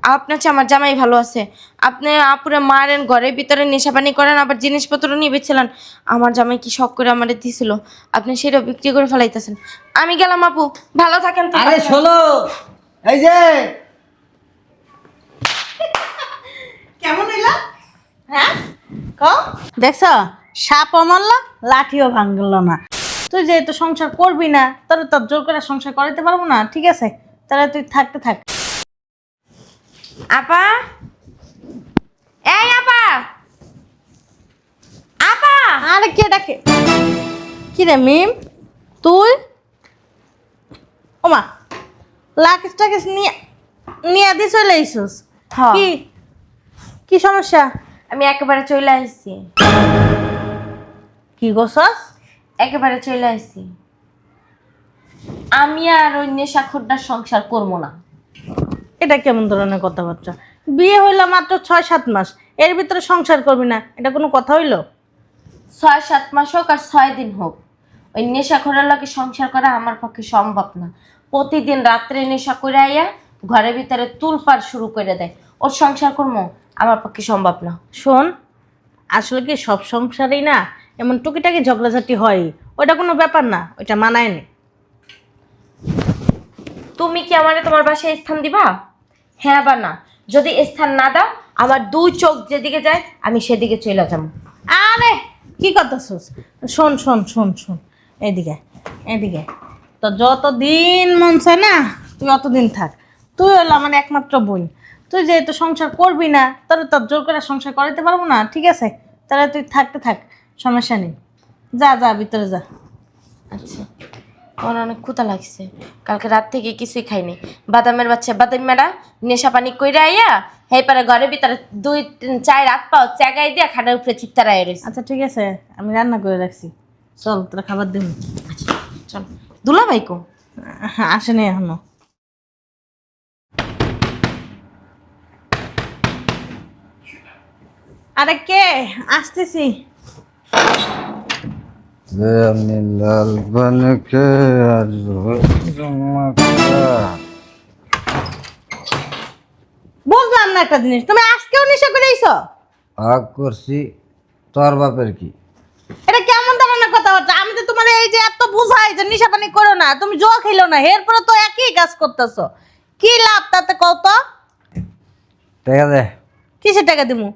আপনার চেয়ে আমার জামাই ভালো আছে। আপনি আপুরে মারেন, ঘরের ভিতরে নেশাপানি করেন, আবার জিনিসপত্র নিয়ে বেচছিলেন। আমার জামাই কি শখ করে আমাদের দিছিল, আপনি সেটা বিক্রি করে ফেলাইতেছেন। আমি গেলাম আপু, ভালো থাকেন তো। আরে শোনো, এই যে কেমন হইলা? হ্যাঁ কও, দেখছ সাপও মারলা লাঠিও ভাঙল না। তুই যেহেতু সংসার করবি না, তাহলে তোর জোর করে সংসার করাইতে পারবো না। ঠিক আছে, তাহলে তুই থাকতে থাক। আপা, এই আপা, আপা। আরে কে ডাকে? কি রে মিম, তুই? ওমা, লাকিস টাকিস নিয়ে নিয়ে দিয়ে চলে আইসুস? হ্যাঁ। কি কি সমস্যা? আমি একেবারে চলে আসছি। কি গোসস? একেবারে চলে আসছি। আমি আর ওই নেশাখোরটার সংসার করবো না। এটা কেমন ধরনের কথাবার্তা? বিয়ে হইলো মাত্র 6-7 মাস, এর ভিতরে সংসার করবি না, এটা কোনো কথা হইলো? 6-7 মাস হোক আর 6 দিন হোক, ওই নেশাখোরের লগে সংসার করা আমার পক্ষে সম্ভব না। প্রতিদিন রাত্রে নেশা করে আইয়া ঘরের ভিতরে তুলপাড় শুরু করে দেয়। ওর সংসার করবো আমার পক্ষে সম্ভব না। শোন, আসলে কি সব সংসারেই না এমন টুকিটাকি ঝগড়াঝাটি হয়? ওইটা কোনো ব্যাপার না, ওইটা মানায় নে। তুমি কি আমারে তোমার বাসায় স্থান দিবা? হ্যাঁ বা না? যদি স্থান না দাও, আমার 2 চোখ যেদিকে যায় আমি সেদিকে চলে যাবো। আরে কি করতেছিস? শোন শোন শোন শোন, এদিকে এদিকে। তো যতদিন মন চায় না তুই অতদিন থাক। তুই হলো আমার একমাত্র বোন। তুই যেহেতু সংসার করবি না, তাহলে তোর জোর করে সংসার করাইতে পারবো না। ঠিক আছে, তাহলে তুই থাকতে থাক, সমস্যা নেই। যা যা ভিতরে যা। আচ্ছা, আমার অনেক ক্ষুধা লাগছে। কালকে রাত থেকে কিছুই খাইনি। বাদামের বাচ্চা বাদাম মেরা নেশা পানি কইরা আইয়া হেই পারে ঘরের ভিতরে 2-4 রাত পাও জায়গায় দিয়া খাটের উপরে চিত্তারায় রয়েছে। আচ্ছা ঠিক আছে, আমি রান্না করে রাখছি, চল তোরা খাবার দিন। আচ্ছা চল। দুলা ভাই কো? আসেনি এখনো। আরে কে? আসতেছি। আমি লাল বনকে আজ বুঝলাম না একটা জিনিস, তুমি আজকেও নেশা করে আইছো? আগ করছি, তোর বাপের কি? এটা কেমন ধরনের কথাবার্তা? আমি তো তোমার এই যে এত বুঝাই যে নেশা পানি করো না, তুমি জোয়া খেলো না, এরপরে তো একই কাজ করতেছো। কি লাভ তাতে কত? ঠিক আছে, কিসের টাকা দিমু?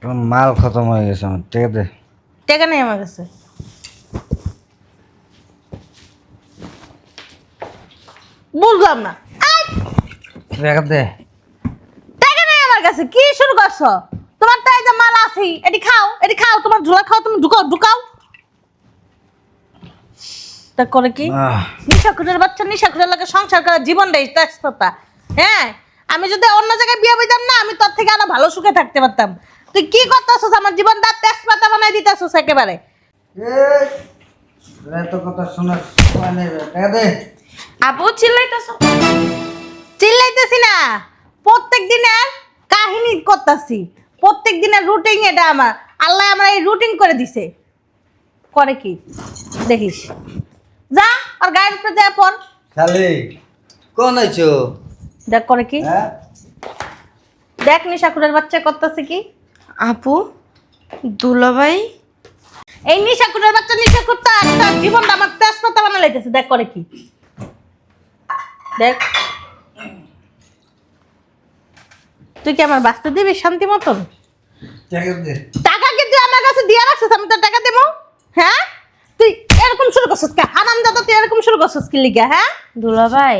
তোর মাল খতম হয়ে গেছে আমার। ঠিক আছে, টাকা নেই আমার কাছে। বুঝলাম না। এই, ঠিক আছে, টাকা নেই আমার কাছে, কি শুরু করছো? তোমার তো এই যে মাল আছেই, এটি খাও, এটি খাও, তোমার ঝোলা খাও, তুমি ঢুকাও ঢুকাও। তা করে কি? নিশাখুরের বাচ্চা নিশাখুরের লাগে সংসার করার জীবনটাই তেজপাতা। হ্যাঁ, আমি যদি অন্য জায়গায় বিয়ে বইতাম না, আমি তোর থেকে আরো ভালো সুখে থাকতে পারতাম। তুই কি করতেছিস? আমার জীবনটা তেজপাতা বানাই দিতেছিস একেবারে। এত কথা শোনার সময় নেই। ঠিক আছে, আপু চিল্লাইতেছো? চিল্লাইতেছি না, প্রত্যেক দিনের কাহিনী করতেছি, প্রত্যেক দিনের রুটিন এটা আমার। আল্লাহ আমার এই রুটিন করে দিছে। করে কি দেখিস? যা আর গায়ের উপরে যা পর। খালি কোন আইছো? দেখ করে কি, হ্যাঁ, দেখ নিশাখুরের বাচ্চা করতেছে কি। আপু, দুলা ভাই। এই নিশাখুরের বাচ্চা নিশাখুর তার জীবনটা আমার তেজপাতা বানা লাইতেছে। দেখ করে কি, দেখ। তুই কি আমার বাঁচতে দিবি শান্তি মতন? ঠিক আছে, টাকা কি তুই আমার কাছে দিয়ে রাখছিস? আমি তোর টাকা দেবো? হ্যাঁ, তুই এরকম শুরু করছিস কে? হারাম দাদা, তুই এরকম শুরু করছিস কি লিগা? হ্যাঁ, দুলা ভাই,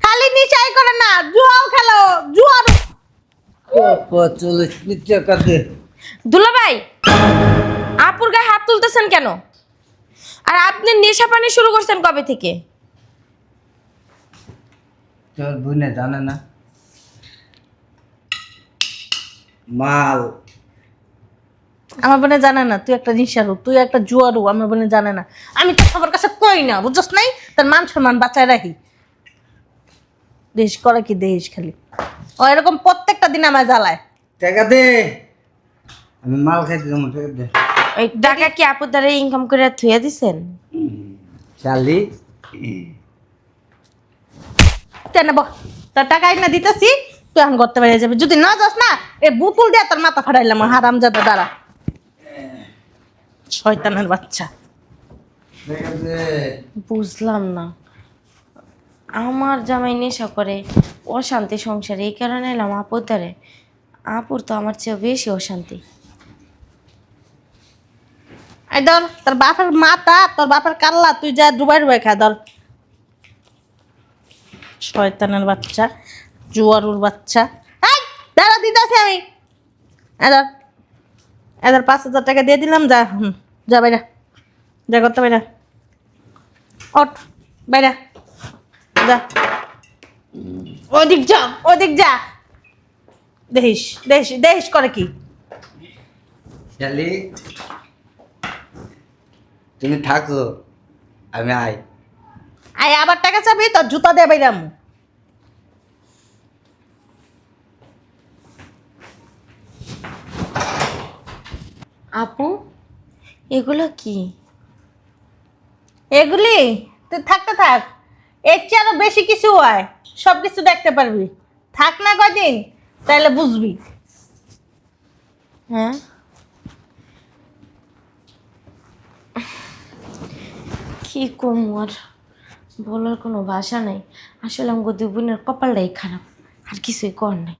খালি নিচাই করে না, জুয়াও খেলো, জুয়ার। চল্লিশ টাকা দে। দুলা ভাই, আপুর গায়ে হাত তুলতেছেন কেন? আর আপনি নেশা পানি শুরু করছেন কবে থেকে? তোর বোনে জানে না মাল। আমার বোনে জানে না তুই একটা নিশারু, তুই একটা জুয়ারু। আমার বোনে জানে না, আমি তো সবার কাছে কই না, বুঝছস নাই? তার মান সম্মান বাঁচায় রাখি। দেশ করে কি দেশ খালি ও এরকম প্রত্যেকটা দিন আমায় জ্বালায়। টাকা দে, আমি মাল খাইতে যাবো। ঠিক আছে, ওই টাকা কি আপুর দ্বারা ইনকাম করে থুয়ে দিছেন? শালি তুই নেব তোর টাকা না দিতেছি, তুই এখন করতে পেরে যাবে। যদি না যাস না এ বুতুল দিয়ে তোর মাথা ফাটাইলাম হারাম যাবে দাঁড়া। শয়তানের বাচ্চা। বুঝলাম না, আমার জামাই নেশা করে, অশান্তি সংসারে, এই কারণে এলাম আপুর দ্বারে। আপুর তো আমার চেয়ে বেশি অশান্তি। এই ধর তোর বাপের মাথা, তোর বাপের কাল্লা, তুই যা ডুবাই ডুবাই খা ধর। শয়তানের বাচ্চা, জুয়ারুর বাচ্চা। এই দাঁড়া দিতেছি আমি। এদের এদের 5,000 টাকা দিয়ে দিলাম, যা যা বাইরা, যা করতে বাইরা, ওঠ বাইরা যা, ওদিক যা, ওদিক যা। দেখিস দেখিস দেখিস করে কি। শালি তুমি থাকো, আমি আই। আয় আবার টাকা চাবি, তোর জুতা দিয়ে বাইরাম। আপু, এগুলো কি? এগুলি তুই থাকতে থাক, এর চেয়ে আরো বেশি কিছু হয়, সব কিছু দেখতে পারবি। থাক না কদিন, তাহলে বুঝবি। হ্যাঁ, কি কম আর বলার কোনো ভাষা নাই। আসলে আমার দুই বোনের কপালটাই খারাপ, আর কিছুই কর নাই।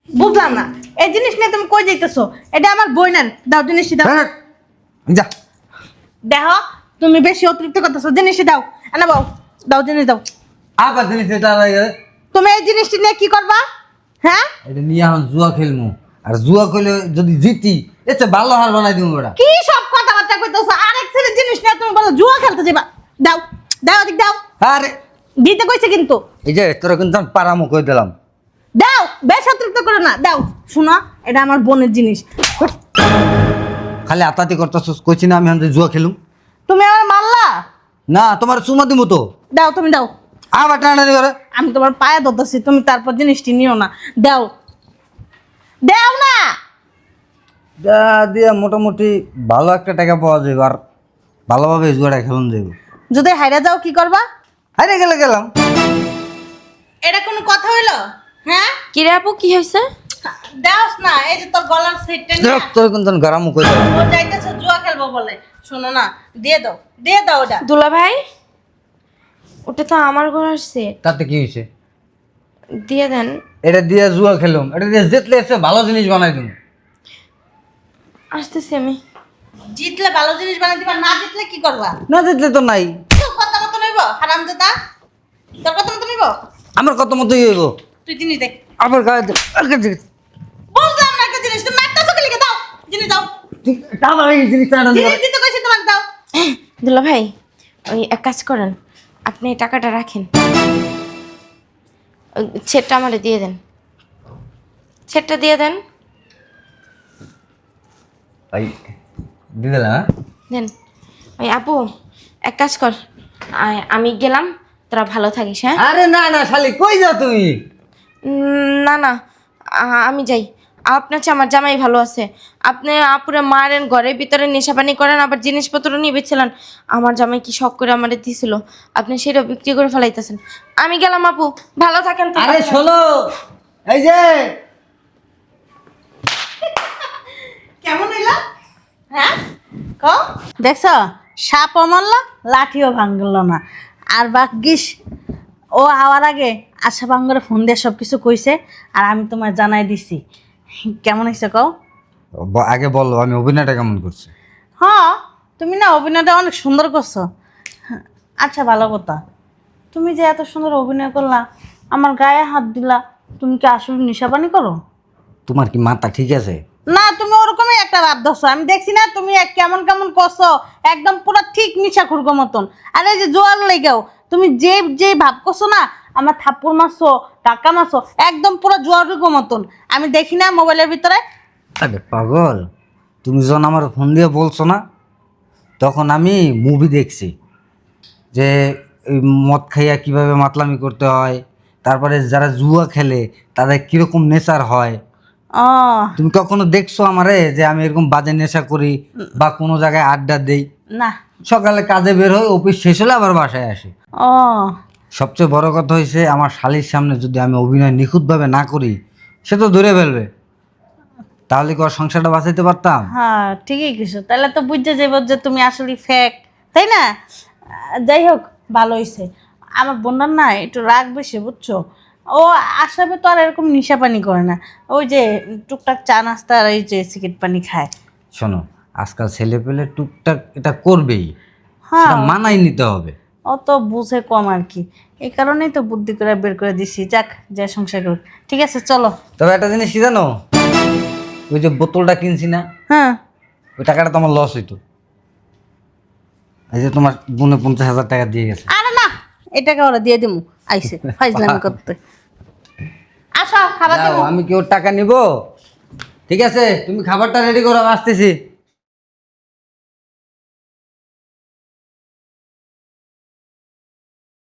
বুঝলাম না এই জিনিস নিয়ে তুমি কই যাইতেছো? এটা আমার বইনের, দাও জিনিসটি দাও। যা দেখো তুমি বেশি অতিরিক্ত করতেছো, জিনিসটি দাও। এনে বাও, দাও জিনিস দাও। আবার জিনিস এটা তুমি এই জিনিসটি নিয়ে কি করবা? হ্যাঁ এটা নিয়ে এখন জুয়া খেলবো, আর জুয়া খেলে যদি জিতি এতে ভালো হার বানাই দিব ওরা। কি সব কথাবার্তা কইতেছো? আরেক ছেলের জিনিস নিয়ে তুমি বলো জুয়া খেলতে যাবা? দাও দাও, ওদিক দাও। আরে দিতে কইছে কিন্তু। এই যে তোরা কিন্তু আমি পারামো কই দিলাম। দাও, বেশ অতিরিক্ত করো না, দাও। শোনো, এটা আমার বোনের জিনিস। খালি আতাতি করতেছিস, কইছি না আমি এখন যে জুয়া খেলুম। তুমি আমার মারলা না তোমার চুমা দিব তো। দাও, তুমি দাও। আবার টানাটানি করে। আমি তোমার পায়ে ধরতেছি, তুমি তারপর জিনিসটি নিও না। দাও দাও না। যা দিয়ে মোটামুটি ভালো একটা টাকা পাওয়া যাবে, আর ভালোভাবে জুয়াটা খেলুন যাবে। যদি হাইরা যাও কি করবা? আরে গেলে গেলাম। এটা কোনো কথা হইলো? হ্যাঁ কিরে আপু, কি হয়েছে? দাওস না, এই যে তোর গলার সেটটা নিয়ে তোর কিন্তু গরমও কই দিলাম। ও যাইতেছে জুয়া খেলবো বলে। শোনো না, দিয়ে দাও, দিয়ে দাও ওটা। দুলা ভাই, ওটা তো আমার ঘরের সেট, তাতে কি হয়েছে? দিয়ে দেন। এটা দিয়ে জুয়া খেলুম, এটা দিয়ে জিতলে এসে ভালো জিনিস বানাই দিব। আসতেছি আমি। জিতলে ভালো জিনিস বানাই দিবা, না জিতলে কি করবা? না জিতলে তো নাই। তোর কথা মতো নইব হারামজাদা, তোর কথা মতো নইব। আমার কত মতোই হইব। তুই জিনিস দেখ। আবার গায়ে বুঝলাম না একটা জিনিস, তুমি মারতেছো কি লিখে? দাও জিনিস দাও। জিনিসটা জিনিস দিতে কইছি তোমার, দাও। দুলা ভাই, ওই এক কাজ করেন, আপনি এই টাকাটা রাখেন, ওই সেটটা আমারে দিয়ে দেন, সেটটা দিয়ে দেন। ভাই দিয়ে দিলাম। হ্যাঁ দেন। ওই আপু, এক কাজ কর, আমি গেলাম, তোরা ভালো থাকিস। হ্যাঁ, আরে না না শালি, কই যাও তুমি? না না, আমি যাই। আপনার চেয়ে আমার জামাই ভালো আছে। আপনি আপুরে মারেন, ঘরের ভিতরে নেশাপানি করেন, আবার জিনিসপত্র নিয়ে বেছিলেন। আমার জামাই কি শখ করে আমারে দিছিল, আপনি সেটা বিক্রি করে ফেলাইতেছেন। আমি গেলাম আপু, ভালো থাকেন তো। আরে শোনো, এই যে কেমন হইলো? হ্যাঁ কও। দেখছো, সাপও মারলো, লাঠিও ভাঙলো না। আর ভাগ্যিস ও আওয়ার আগে আশা ভাঙ্গরে ফোন দিয়ে সব কিছু কইছে, আর আমি তোমার জানাই দিছি। কেমন হয়েছে কও? আগে বলো আমি অভিনয়টা কেমন করছি। হ্যাঁ, তুমি না অভিনয়টা অনেক সুন্দর করছো। আচ্ছা ভালো কথা, তুমি যে এত সুন্দর অভিনয় করলা, আমার গায়ে হাত দিলা, তুমি কি আসলে নেশাপানি করো? তোমার কি মাথা ঠিক আছে? না, তুমি ওরকমই একটা ভাব ধরছো, আমি দেখছি না তুমি কেমন কেমন করছো, একদম পুরো ঠিক নিশা খুরগো মতন। আর এই যে জোয়ার লেগেও তুমি যে যে ভাব করছো না, আমার থাপ্পড় মারছো, টাকা মারছো, একদম পুরো জোয়ার মতন। আমি দেখি না মোবাইলের ভিতরে। আরে পাগল, তুমি যখন আমার ফোন দিয়ে বলছো না, তখন আমি মুভি দেখছি যে এই মদ খাইয়া কিভাবে মাতলামি করতে হয়, তারপরে যারা জুয়া খেলে তাদের কিরকম নেশার হয়। ও তুমি কখনো দেখছো আমারে যে আমি এরকম বাজে নেশা করি বা কোনো জায়গায় আড্ডা দেই? না। সকালে কাজে বের হই, অফিস শেষ হলে আবার বাসায় আসি। ও সবচেয়ে বড় কথা হয়েছে আমার শালির সামনে যদি আমি অভিনয় নিখুঁতভাবে না করি, সে তো ধরে ফেলবে। তাহলে কি ওর সংসারটা বাঁচাইতে পারতাম? হ্যাঁ ঠিকই কিছু, তাহলে তো বুঝতে যাইব যে তুমি আসলে ফেক, তাই না? যাই হোক, ভালো হয়েছে। আমার বোনার না একটু রাগ বেশি, বুঝছো? ও আসাবে তো আর এরকম নিশা পানি করে না, ওই যে টুকটাক চা নাস্তা আর এই যে সিগারেট পানি খায়। শোনো, আজকাল ছেলে পেলে টুকটাক এটা করবেই, হ্যাঁ, সেটা মানাই নিতে হবে। ও তো বুঝে কম আর কি, এই কারণেই তো বুদ্ধি করে বের করে দিছি। যাক, যে সংসার করুক। ঠিক আছে, চলো। তবে একটা জিনিস কি জানো, ওই যে বোতলটা কিনছি না, হ্যাঁ, ওই টাকাটা তো আমার লস হইতো। এই যে তোমার বোনে 50,000 টাকা দিয়ে গেছে। আরে না, এটাকে ওরা দিয়ে দিমু, আইসে ফাইজলামি করতে। আসো, খাবার যাও, দেবো। আমি কি ওর টাকা নিব? ঠিক আছে, তুমি খাবারটা রেডি করো, আমি আসতেছি।